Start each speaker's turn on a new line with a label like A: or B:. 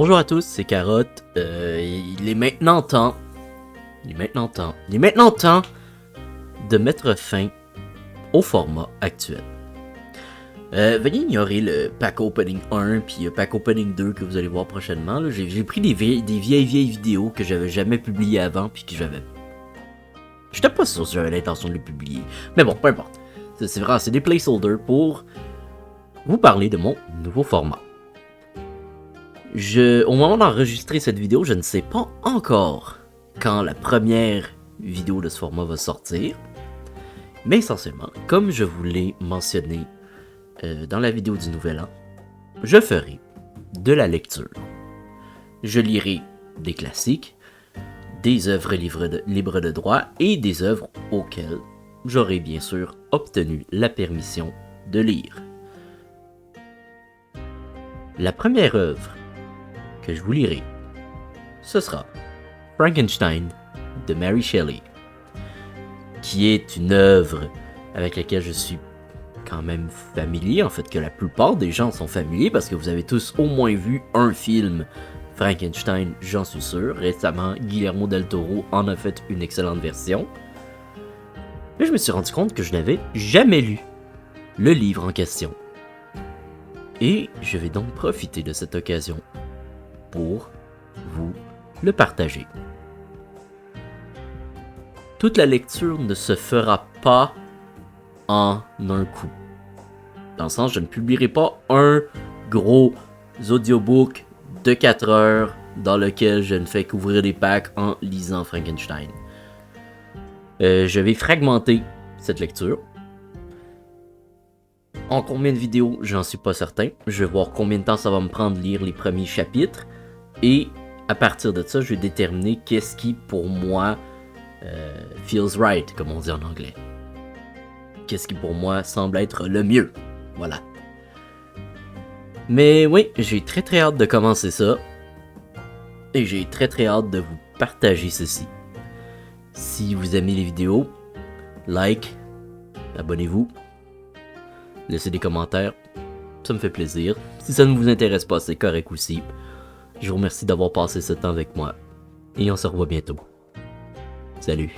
A: Bonjour à tous, c'est Carotte. Il est maintenant temps de mettre fin au format actuel. Veuillez ignorer le pack opening 1 puis le pack opening 2 que vous allez voir prochainement. J'ai pris des vieilles vidéos que j'avais jamais publiées avant puis que j'étais pas sûr si j'avais l'intention de les publier. Mais bon, peu importe. C'est des placeholders pour vous parler de mon nouveau format. Au moment d'enregistrer cette vidéo, je ne sais pas encore quand la première vidéo de ce format va sortir. Mais essentiellement, comme je vous l'ai mentionné dans la vidéo du Nouvel An, je ferai de la lecture. Je lirai des classiques, des œuvres libres de droit et des œuvres auxquelles j'aurai bien sûr obtenu la permission de lire. La première œuvre que je vous lirai, ce sera Frankenstein de Mary Shelley, qui est une œuvre avec laquelle je suis quand même familier, en fait que la plupart des gens sont familiers parce que vous avez tous au moins vu un film Frankenstein, j'en suis sûr. Récemment, Guillermo del Toro en a fait une excellente version. Mais je me suis rendu compte que je n'avais jamais lu le livre en question. Et je vais donc profiter de cette occasion pour vous le partager. Toute la lecture ne se fera pas en un coup. Dans le sens, je ne publierai pas un gros audiobook de 4 heures dans lequel je ne fais qu'ouvrir des packs en lisant Frankenstein. Je vais fragmenter cette lecture. En combien de vidéos, j'en suis pas certain. Je vais voir combien de temps ça va me prendre de lire les premiers chapitres. Et à partir de ça, je vais déterminer qu'est-ce qui, pour moi, feels right, comme on dit en anglais. Qu'est-ce qui, pour moi, semble être le mieux. Voilà. Mais oui, j'ai très hâte de commencer ça. Et j'ai très hâte de vous partager ceci. Si vous aimez les vidéos, like, abonnez-vous, laissez des commentaires, ça me fait plaisir. Si ça ne vous intéresse pas, c'est correct aussi. Je vous remercie d'avoir passé ce temps avec moi. Et on se revoit bientôt. Salut.